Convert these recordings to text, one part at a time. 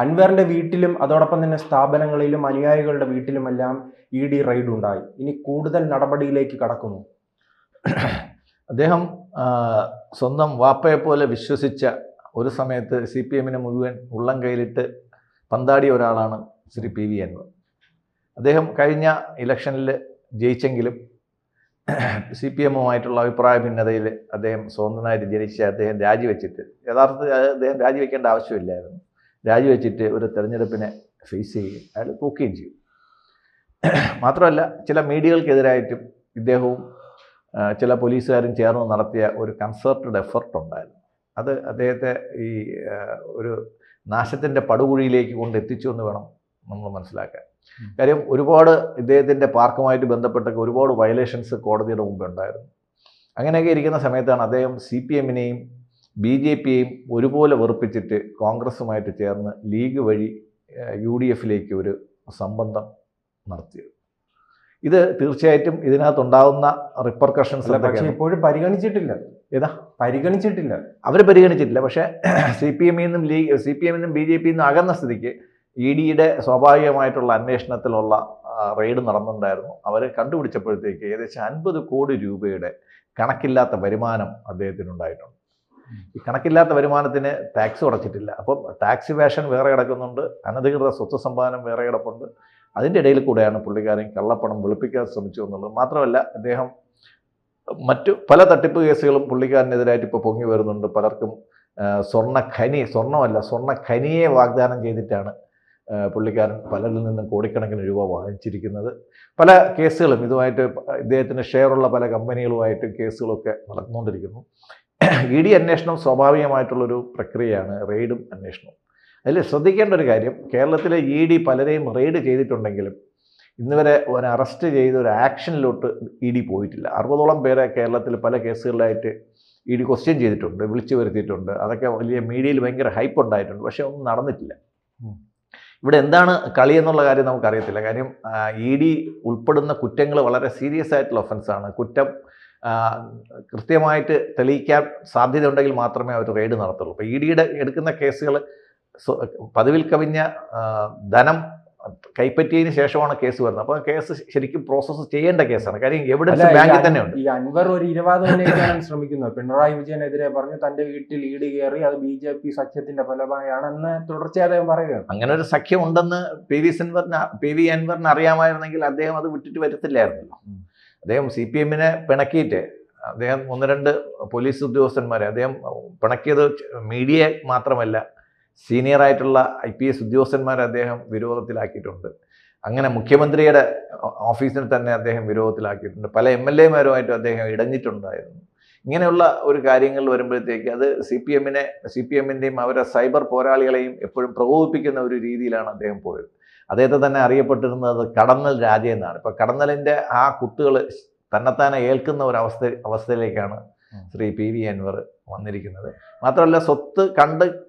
അൻവറിന്റെ വീട്ടിലും അതോടൊപ്പം തന്നെ സ്ഥാപനങ്ങളിലും അനുയായികളുടെ വീട്ടിലുമെല്ലാം ED റെയ്ഡ് ഉണ്ടായി. ഇനി കൂടുതൽ നടപടിയിലേക്ക് കടക്കുന്നു. അദ്ദേഹം സ്വന്തം വാപ്പയെ പോലെ വിശ്വസിച്ച, ഒരു സമയത്ത് CPM-നെ മുഴുവൻ ഉള്ളം കയ്യിലിട്ട് പന്താടിയ ഒരാളാണ് ശ്രീ PV അൻവർ. അദ്ദേഹം കഴിഞ്ഞ ഇലക്ഷനിൽ ജയിച്ചെങ്കിലും CPM-ഉമായിട്ടുള്ള അഭിപ്രായ ഭിന്നതയിൽ അദ്ദേഹം സ്വന്തമായിട്ട് ജനിച്ച അദ്ദേഹം രാജിവെച്ചിട്ട്, യഥാർത്ഥത്തിൽ അദ്ദേഹം രാജിവെക്കേണ്ട ആവശ്യമില്ലായിരുന്നു, രാജിവെച്ചിട്ട് ഒരു തെരഞ്ഞെടുപ്പിനെ ഫേസ് ചെയ്യുകയും അയാൾ തോക്കുകയും ചെയ്യും. മാത്രമല്ല, ചില മീഡിയകൾക്കെതിരായിട്ടും ഇദ്ദേഹവും ചില പോലീസുകാരും ചേർന്ന് നടത്തിയ ഒരു കൺസേർട്ടഡ് എഫർട്ട് ഉണ്ടായിരുന്നു. അത് അദ്ദേഹത്തെ ഈ ഒരു നാശത്തിൻ്റെ പടുകുഴിയിലേക്ക് കൊണ്ടെത്തിച്ചു എന്ന് വേണം നമ്മൾ മനസ്സിലാക്കാൻ. കാര്യം ഒരുപാട് ഇദ്ദേഹത്തിൻ്റെ പാർക്കുമായിട്ട് ബന്ധപ്പെട്ടൊക്കെ ഒരുപാട് വയലേഷൻസ് കോടതിയുടെ മുമ്പ് ഉണ്ടായിരുന്നു. അങ്ങനെയൊക്കെ ഇരിക്കുന്ന സമയത്താണ് അദ്ദേഹം CPM-നെയും BJP-യെയും ഒരുപോലെ വെറുപ്പിച്ചിട്ട് കോൺഗ്രസുമായിട്ട് ചേർന്ന് ലീഗ് വഴി UDF-ലേക്ക് ഒരു സംബന്ധം നടത്തിയത്. ഇത് തീർച്ചയായിട്ടും ഇതിനകത്തുണ്ടാകുന്ന റിപ്പർക്കഷൻസ് ഇപ്പോഴും പരിഗണിച്ചിട്ടില്ല. പരിഗണിച്ചിട്ടില്ല, അവർ പരിഗണിച്ചിട്ടില്ല. പക്ഷേ CPM-നും BJP-ന്നും അകന്ന സ്ഥിതിക്ക് ED-യുടെ സ്വാഭാവികമായിട്ടുള്ള അന്വേഷണത്തിലുള്ള റെയ്ഡ് നടന്നിട്ടുണ്ടായിരുന്നു. അവർ കണ്ടുപിടിച്ചപ്പോഴത്തേക്ക് ഏകദേശം 50 കോടി രൂപയുടെ കണക്കില്ലാത്ത വരുമാനം അദ്ദേഹത്തിനുണ്ടായിട്ടുണ്ട്. ഈ കണക്കില്ലാത്ത വരുമാനത്തിന് ടാക്സ് അടച്ചിട്ടില്ല. അപ്പം ടാക്സ് ഇവാഷൻ വേറെ കിടക്കുന്നുണ്ട്, അനധികൃത സ്വത്ത് സമ്പാദനം വേറെ കിടപ്പുണ്ട്. അതിൻ്റെ ഇടയിൽ കൂടെയാണ് പുള്ളിക്കാരൻ കള്ളപ്പണം വെളുപ്പിക്കാൻ ശ്രമിച്ചു എന്നുള്ളത്. മാത്രമല്ല, അദ്ദേഹം മറ്റു പല തട്ടിപ്പ് കേസുകളും പുള്ളിക്കാരനെതിരായിട്ട് ഇപ്പോൾ പൊങ്ങി വരുന്നുണ്ട്. പലർക്കും സ്വർണ്ണ ഖനിയെ വാഗ്ദാനം ചെയ്തിട്ടാണ് പുള്ളിക്കാരൻ പലരിൽ നിന്നും കോടിക്കണക്കിന് രൂപ വാങ്ങിച്ചിരിക്കുന്നത്. പല കേസുകളും ഇതുമായിട്ട് ഇദ്ദേഹത്തിന് ഷെയറുള്ള പല കമ്പനികളുമായിട്ട് കേസുകളൊക്കെ നടന്നുകൊണ്ടിരിക്കുന്നു. ED അന്വേഷണം സ്വാഭാവികമായിട്ടുള്ളൊരു പ്രക്രിയയാണ്, റെയ്ഡും അന്വേഷണവും. അതിൽ ശ്രദ്ധിക്കേണ്ട ഒരു കാര്യം, കേരളത്തിലെ ED പലരെയും റെയ്ഡ് ചെയ്തിട്ടുണ്ടെങ്കിലും ഇന്നുവരെ ഒരു അറസ്റ്റ് ചെയ്ത് ഒരു ആക്ഷനിലോട്ട് ED പോയിട്ടില്ല. 60ഓളം പേരെ കേരളത്തിൽ പല കേസുകളിലായിട്ട് ED ക്വസ്റ്റ്യൻ ചെയ്തിട്ടുണ്ട്, വിളിച്ചു വരുത്തിയിട്ടുണ്ട്. അതൊക്കെ വലിയ മീഡിയയിൽ ഭയങ്കര ഹൈപ്പ് ഉണ്ടായിട്ടുണ്ട്. പക്ഷേ ഒന്നും നടന്നിട്ടില്ല. ഇവിടെ എന്താണ് കളി എന്നുള്ള കാര്യം നമുക്കറിയത്തില്ല. കാര്യം ED ഉൾപ്പെടുന്ന കുറ്റങ്ങൾ വളരെ സീരിയസ് ആയിട്ടുള്ള ഒഫൻസാണ്. കുറ്റം കൃത്യമായിട്ട് തെളിയിക്കാൻ സാധ്യത ഉണ്ടെങ്കിൽ മാത്രമേ അവർ റെയ്ഡ് നടത്തുള്ളൂ. ഇപ്പോൾ ED-യുടെ എടുക്കുന്ന കേസുകൾ പതിവിൽ കവിഞ്ഞ ധനം കൈപ്പറ്റിയതിന് ശേഷമാണ് കേസ് വരുന്നത്. അപ്പോൾ കേസ് ശരിക്കും പ്രോസസ്സ് ചെയ്യേണ്ട കേസാണ്. കാര്യം എവിഡൻസ് ബാങ്കിൽ തന്നെയുണ്ട്. ഈ അൻവർ ഒരു ഇരവാദം ഉന്നയിക്കാൻ ശ്രമിക്കുന്നത്. പിണറായി വിജയനെതിരെ പറഞ്ഞു തന്റെ വീട്ടിൽ ED കയറി, അത് BJP സഖ്യത്തിന്റെ ഫലമായാണെന്ന് തുടർച്ചയായി അദ്ദേഹം പറയുകയാണ്. അങ്ങനെ ഒരു സഖ്യം ഉണ്ടെന്ന് PV അൻവറിന് അറിയാമായിരുന്നെങ്കിൽ അദ്ദേഹം അത് വിട്ടിട്ട് വരത്തില്ലായിരുന്നല്ലോ. അദ്ദേഹം CPM-നെ പിണക്കിയിട്ട് അദ്ദേഹം 1-2 പോലീസ് ഉദ്യോഗസ്ഥന്മാരെ അദ്ദേഹം പിണക്കിയത് മീഡിയ മാത്രമല്ല, സീനിയറായിട്ടുള്ള IPS ഉദ്യോഗസ്ഥന്മാരെ അദ്ദേഹം വിരോധത്തിലാക്കിയിട്ടുണ്ട്. അങ്ങനെ മുഖ്യമന്ത്രിയുടെ ഓഫീസിൽ തന്നെ അദ്ദേഹം വിരോധത്തിലാക്കിയിട്ടുണ്ട്. പല MLA-മാരുമായിട്ടും അദ്ദേഹം ഇടഞ്ഞിട്ടുണ്ടായിരുന്നു. ഇങ്ങനെയുള്ള ഒരു കാര്യങ്ങൾ വരുമ്പോഴത്തേക്ക് അത് CPM-ൻ്റെയും അവരുടെ സൈബർ പോരാളികളെയും എപ്പോഴും പ്രകോപിപ്പിക്കുന്ന ഒരു രീതിയിലാണ് അദ്ദേഹം പോയത്. അദ്ദേഹത്തെ തന്നെ അറിയപ്പെട്ടിരുന്നത് കടന്നൽ രാജ എന്നാണ്. ഇപ്പോൾ കടന്നലിൻ്റെ ആ കുത്തുകൾ തന്നെത്താനെ ഏൽക്കുന്ന ഒരു അവസ്ഥയിലേക്കാണ് ശ്രീ PV അൻവർ വന്നിരിക്കുന്നത്. മാത്രമല്ല, സ്വത്ത്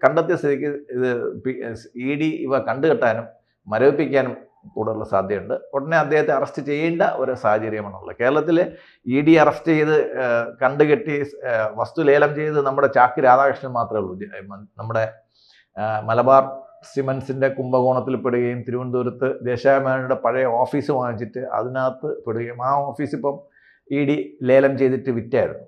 കണ്ടെത്തിയ സ്ഥിതിക്ക് ഇത് ED ഇവ കണ്ടുകെട്ടാനും മരവിപ്പിക്കാനും കൂടുതലുള്ള സാധ്യതയുണ്ട്. ഉടനെ അദ്ദേഹത്തെ അറസ്റ്റ് ചെയ്യേണ്ട ഒരു സാഹചര്യമാണുള്ളത്. കേരളത്തിൽ ED അറസ്റ്റ് ചെയ്ത് കണ്ടുകെട്ടി വസ്തു ലേലം ചെയ്ത് നമ്മുടെ ചാക്കി രാധാകൃഷ്ണൻ മാത്രമേ ഉള്ളൂ. നമ്മുടെ മലബാർ സിമൻസിൻ്റെ കുംഭകോണത്തിൽ പെടുകയും തിരുവനന്തപുരത്ത് ദേശാഭിമാനിയുടെ പഴയ ഓഫീസ് വാങ്ങിച്ചിട്ട് അതിനകത്ത് പെടുകയും ആ ഓഫീസ് ഇപ്പം ED ലേലം ചെയ്തിട്ട് വിറ്റായിരുന്നു.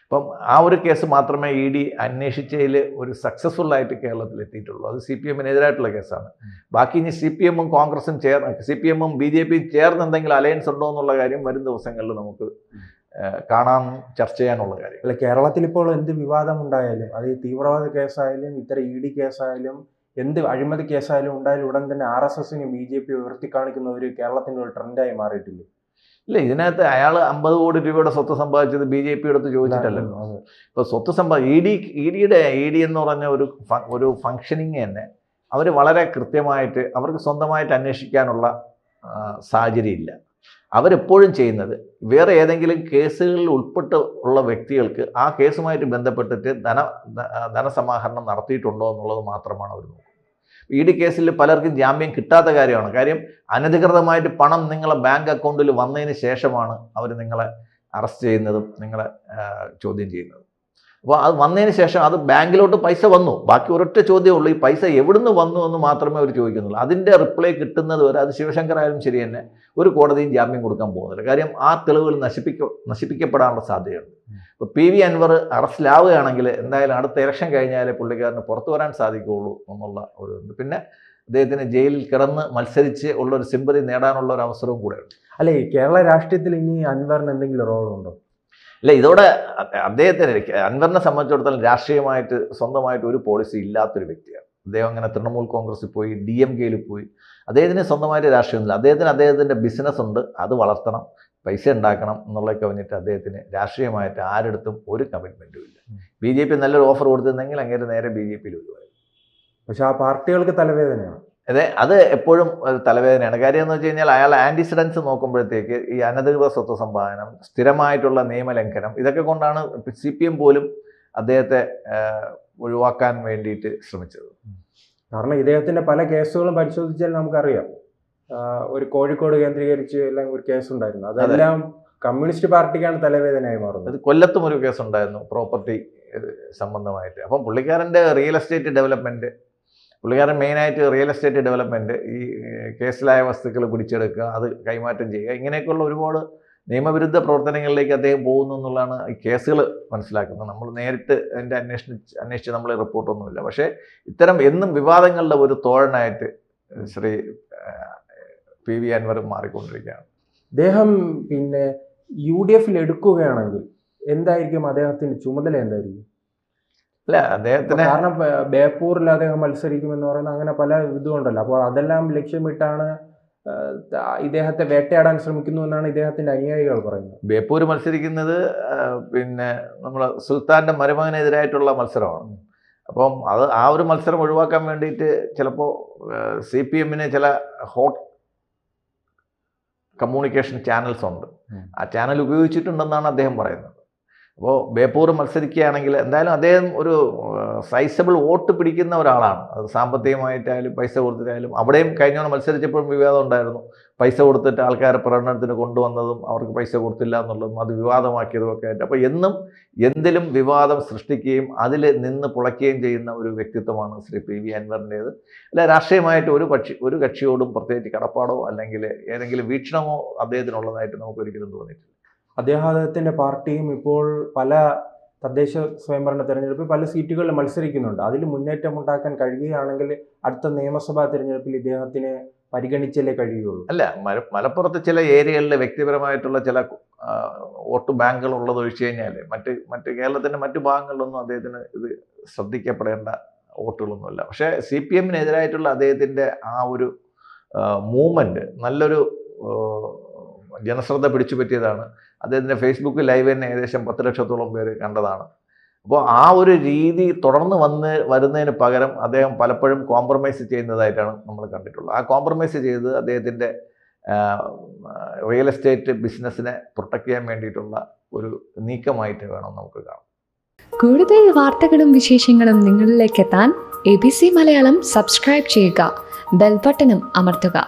അപ്പം ആ ഒരു കേസ് മാത്രമേ ED അന്വേഷിച്ചതിൽ ഒരു സക്സസ്ഫുള്ളായിട്ട് കേരളത്തിൽ എത്തിയിട്ടുള്ളൂ. അത് CPM-നെതിരായിട്ടുള്ള കേസാണ്. ബാക്കി ഇനി CPM-ഉം കോൺഗ്രസും CPM-ഉം BJP-യും ചേർന്ന് എന്തെങ്കിലും അലയൻസ് ഉണ്ടോ എന്നുള്ള കാര്യം വരും ദിവസങ്ങളിൽ നമുക്ക് കാണാൻ ചർച്ച ചെയ്യാനുള്ള കാര്യം. അല്ല, കേരളത്തിൽ ഇപ്പോൾ എന്ത് വിവാദം ഉണ്ടായാലും, അത് ഈ തീവ്രവാദ കേസായാലും ഇത്തരം ED കേസായാലും എന്ത് അഴിമതി കേസായാലും ഉണ്ടായാലും ഉടൻ തന്നെ RSSനും BJP ഉയർത്തിക്കാണിക്കുന്ന ഒരു കേരളത്തിൻ്റെ ഒരു ട്രെൻഡായി മാറിയിട്ടില്ല. ഇല്ല, ഇതിനകത്ത് അയാൾ 50 കോടി രൂപയുടെ സ്വത്ത് സമ്പാദിച്ചത് BJP എടുത്ത് ചോദിച്ചിട്ടല്ലോ. ഇപ്പോൾ സ്വത്ത് ED എന്ന് പറഞ്ഞ ഒരു ഫങ്ഷനിങ് തന്നെ അവർ വളരെ കൃത്യമായിട്ട് അവർക്ക് സ്വന്തമായിട്ട് അന്വേഷിക്കാനുള്ള സാഹചര്യമില്ല. അവരെപ്പോഴും ചെയ്യുന്നത് വേറെ ഏതെങ്കിലും കേസുകളിൽ ഉള്ള വ്യക്തികൾക്ക് ആ കേസുമായിട്ട് ബന്ധപ്പെട്ടിട്ട് ധനസമാഹരണം നടത്തിയിട്ടുണ്ടോ എന്നുള്ളത് മാത്രമാണ് അവർ നോക്കുന്നത്. ED കേസിൽ പലർക്കും ജാമ്യം കിട്ടാത്ത കാര്യമാണ്. കാര്യം അനധികൃതമായിട്ട് പണം നിങ്ങളെ ബാങ്ക് അക്കൗണ്ടിൽ വന്നതിന് ശേഷമാണ് അവർ നിങ്ങളെ അറസ്റ്റ് ചെയ്യുന്നതും നിങ്ങളെ ചോദ്യം ചെയ്യുന്നതും. അപ്പോൾ അത് വന്നതിന് ശേഷം അത് ബാങ്കിലോട്ട് പൈസ വന്നു, ബാക്കി ഒരൊറ്റ ചോദ്യമേ ഉള്ളൂ, ഈ പൈസ എവിടുന്ന് വന്നു എന്ന് മാത്രമേ അവർ ചോദിക്കുന്നുള്ളൂ. അതിൻ്റെ റിപ്ലൈ കിട്ടുന്നത് വരെ, അത് ശിവശങ്കർ ആയാലും ശരി തന്നെ, ഒരു കോടതിയും ജാമ്യം കൊടുക്കാൻ പോകുന്നില്ല. കാര്യം ആ തെളിവുകൾ നശിപ്പിക്കപ്പെടാനുള്ള സാധ്യതയുണ്ട്. ഇപ്പോൾ PV അൻവർ അറസ്റ്റിലാവുകയാണെങ്കിൽ എന്തായാലും അടുത്ത ഇലക്ഷൻ കഴിഞ്ഞാലേ പുള്ളിക്കാരന് പുറത്തു വരാൻ സാധിക്കുകയുള്ളൂ എന്നുള്ള ഒരു ഉണ്ട്. പിന്നെ അദ്ദേഹത്തിന് ജയിലിൽ കിടന്ന് മത്സരിച്ച് ഉള്ള ഒരു സിമ്പതി നേടാനുള്ള ഒരു അവസരവും കൂടെയുണ്ട്. അല്ലെ, ഈ കേരള രാഷ്ട്രീയത്തിൽ ഇനി അൻവറിന് എന്തെങ്കിലും റോളുണ്ടോ? ഇല്ല, ഇതോടെ അദ്ദേഹത്തിന്, അൻവറിനെ സംബന്ധിച്ചിടത്തോളം രാഷ്ട്രീയമായിട്ട് സ്വന്തമായിട്ട് ഒരു പോളിസി ഇല്ലാത്തൊരു വ്യക്തിയാണ് അദ്ദേഹം. അങ്ങനെ തൃണമൂൽ കോൺഗ്രസിൽ പോയി, DMK-യിൽ പോയി, അദ്ദേഹത്തിന് സ്വന്തമായിട്ട് രാഷ്ട്രീയമില്ല. അദ്ദേഹത്തിൻ്റെ ബിസിനസ് ഉണ്ട്, അത് വളർത്തണം, പൈസ ഉണ്ടാക്കണം എന്നുള്ളതൊക്കെ കഴിഞ്ഞിട്ട് അദ്ദേഹത്തിന് രാഷ്ട്രീയമായിട്ട് ആരെടുത്തും ഒരു കമ്മിറ്റ്മെൻറ്റും ഇല്ല. BJP നല്ലൊരു ഓഫർ കൊടുത്തിരുന്നെങ്കിൽ അങ്ങനെ നേരെ BJP-യിൽ വരുമായിരുന്നു. പക്ഷെ ആ പാർട്ടികൾക്ക് തലവേദനയാണ്. അതെ, അത് എപ്പോഴും ഒരു തലവേദനയാണ്. കാര്യം എന്ന് വെച്ച് കഴിഞ്ഞാൽ അയാൾ ആൻറ്റിസിഡൻസ് നോക്കുമ്പോഴത്തേക്ക് ഈ അനധികൃത സ്വത്ത് സമ്പാദനം, സ്ഥിരമായിട്ടുള്ള നിയമലംഘനം, ഇതൊക്കെ കൊണ്ടാണ് CPM പോലും അദ്ദേഹത്തെ ഒഴിവാക്കാൻ വേണ്ടിയിട്ട് ശ്രമിച്ചത്. കാരണം ഇദ്ദേഹത്തിൻ്റെ പല കേസുകളും പരിശോധിച്ചാൽ നമുക്കറിയാം, ഒരു കോഴിക്കോട് കേന്ദ്രീകരിച്ച് എല്ലാം ഒരു കേസുണ്ടായിരുന്നു. അതെല്ലാം കമ്മ്യൂണിസ്റ്റ് പാർട്ടിക്കാണ് തലവേദനയായി മാറുന്നത്. അത് കൊല്ലത്തും ഒരു കേസുണ്ടായിരുന്നു, പ്രോപ്പർട്ടി സംബന്ധമായിട്ട്. അപ്പം പുള്ളിക്കാരൻ്റെ റിയൽ എസ്റ്റേറ്റ് ഡെവലപ്മെൻറ്റ്, പുള്ളിക്കാരൻ മെയിനായിട്ട് റിയൽ എസ്റ്റേറ്റ് ഡെവലപ്മെൻറ്റ്, ഈ കേസിലായ വസ്തുക്കൾ പിടിച്ചെടുക്കുക, അത് കൈമാറ്റം ചെയ്യുക, ഇങ്ങനെയൊക്കെയുള്ള ഒരുപാട് നിയമവിരുദ്ധ പ്രവർത്തനങ്ങളിലേക്ക് അദ്ദേഹം പോകുന്നു എന്നുള്ളതാണ് ഈ കേസുകൾ മനസ്സിലാക്കുന്നത്. നമ്മൾ നേരിട്ട് അതിൻ്റെ അന്വേഷിച്ച് നമ്മൾ റിപ്പോർട്ടൊന്നുമില്ല. പക്ഷേ ഇത്തരം എന്നും വിവാദങ്ങളുടെ ഒരു തോഴനായിട്ട് ശ്രീ PV അൻവർ മാറിക്കൊണ്ടിരിക്കുകയാണ്. അദ്ദേഹം പിന്നെ UDF എടുക്കുകയാണെങ്കിൽ എന്തായിരിക്കും അദ്ദേഹത്തിൻ്റെ ചുമതല? എന്തായിരിക്കും? അല്ല, അദ്ദേഹത്തിന് കാരണം ബേപ്പൂരിൽ അദ്ദേഹം മത്സരിക്കുമെന്ന് പറയുന്നത് അങ്ങനെ പല ഇതുകൊണ്ടല്ലോ. അപ്പോൾ അതെല്ലാം ലക്ഷ്യമിട്ടാണ് ഇദ്ദേഹത്തെ വേട്ടയാടാൻ ശ്രമിക്കുന്നു എന്നാണ് ഇദ്ദേഹത്തിന്റെ അനുയായികൾ പറയുന്നത്. ബേപ്പൂർ മത്സരിക്കുന്നത് പിന്നെ നമ്മൾ സുൽത്താൻ്റെ മരുമകനെതിരായിട്ടുള്ള മത്സരമാണ്. അപ്പം അത് ആ ഒരു മത്സരം ഒഴിവാക്കാൻ വേണ്ടിയിട്ട് ചിലപ്പോൾ CPM-ന് ചില ഹോട്ട് കമ്മ്യൂണിക്കേഷൻ ചാനൽസ് ഉണ്ട്, ആ ചാനൽ ഉപയോഗിച്ചിട്ടുണ്ടെന്നാണ് അദ്ദേഹം പറയുന്നത്. അപ്പോൾ ബേപ്പൂർ മത്സരിക്കുകയാണെങ്കിൽ എന്തായാലും അദ്ദേഹം ഒരു സൈസബിൾ വോട്ട് പിടിക്കുന്ന ഒരാളാണ്. അത് സാമ്പത്തികമായിട്ടായാലും പൈസ കൊടുത്തിട്ടായാലും. അവിടെയും കഴിഞ്ഞ മത്സരിച്ചപ്പോഴും വിവാദം ഉണ്ടായിരുന്നു. പൈസ കൊടുത്തിട്ട് ആൾക്കാരെ പ്രകടനത്തിന് കൊണ്ടുവന്നതും അവർക്ക് പൈസ കൊടുത്തില്ല എന്നുള്ളതും അത് വിവാദമാക്കിയതും ഒക്കെ ആയിട്ട്. അപ്പോൾ എന്നും എന്തിലും വിവാദം സൃഷ്ടിക്കുകയും അതിൽ നിന്ന് പുളയ്ക്കുകയും ചെയ്യുന്ന ഒരു വ്യക്തിത്വമാണ് ശ്രീ PV അൻവറിൻ്റേത്. അല്ല, രാഷ്ട്രീയമായിട്ട് ഒരു കക്ഷിയോടും പ്രത്യേകിച്ച് കടപ്പാടോ അല്ലെങ്കിൽ ഏതെങ്കിലും വീക്ഷണമോ അദ്ദേഹത്തിനുള്ളതായിട്ട് നമുക്ക് ഒരിക്കലും തോന്നിയിട്ടില്ല. അദ്ദേഹത്തിൻ്റെ പാർട്ടിയും ഇപ്പോൾ പല തദ്ദേശ സ്വയംഭരണ തെരഞ്ഞെടുപ്പിൽ പല സീറ്റുകളിൽ മത്സരിക്കുന്നുണ്ട്. അതിൽ മുന്നേറ്റം ഉണ്ടാക്കാൻ കഴിയുകയാണെങ്കിൽ അടുത്ത നിയമസഭാ തെരഞ്ഞെടുപ്പിൽ ഇദ്ദേഹത്തിന് പരിഗണിച്ചല്ലേ കഴിയുള്ളൂ. അല്ല, മലപ്പുറത്ത് ചില ഏരിയകളിൽ വ്യക്തിപരമായിട്ടുള്ള ചില വോട്ട് ബാങ്കുകൾ ഉള്ളത് ഒഴിച്ചു കഴിഞ്ഞാൽ മറ്റ് കേരളത്തിൻ്റെ മറ്റു ഭാഗങ്ങളിലൊന്നും അദ്ദേഹത്തിന് ഇത് ശ്രദ്ധിക്കപ്പെടേണ്ട വോട്ടുകളൊന്നുമല്ല. പക്ഷേ CPM-നെതിരായിട്ടുള്ള അദ്ദേഹത്തിൻ്റെ ആ ഒരു മൂവ്മെൻറ്റ് നല്ലൊരു ജനശ്രദ്ധ പിടിച്ചു പറ്റിയതാണ്. അദ്ദേഹത്തിൻ്റെ ഫേസ്ബുക്ക് ലൈവ് തന്നെ ഏകദേശം 10 ലക്ഷത്തോളം പേര് കണ്ടതാണ്. അപ്പോൾ ആ ഒരു രീതി തുടർന്ന് വരുന്നതിന് പകരം അദ്ദേഹം പലപ്പോഴും കോംപ്രമൈസ് ചെയ്യുന്നതായിട്ടാണ് നമ്മൾ കണ്ടിട്ടുള്ളത്. ആ കോംപ്രമൈസ് ചെയ്ത് അദ്ദേഹത്തിൻ്റെ റിയൽ എസ്റ്റേറ്റ് ബിസിനസ്സിനെ പ്രൊട്ടക്ട് ചെയ്യാൻ വേണ്ടിയിട്ടുള്ള ഒരു നീക്കമായിട്ട് വേണം നമുക്ക് കാണാം. കൂടുതൽ വാർത്തകളും വിശേഷങ്ങളും നിങ്ങളിലേക്ക് എത്താൻ ABC മലയാളം സബ്സ്ക്രൈബ് ചെയ്യുക, ബെൽ ബട്ടണും അമർത്തുക.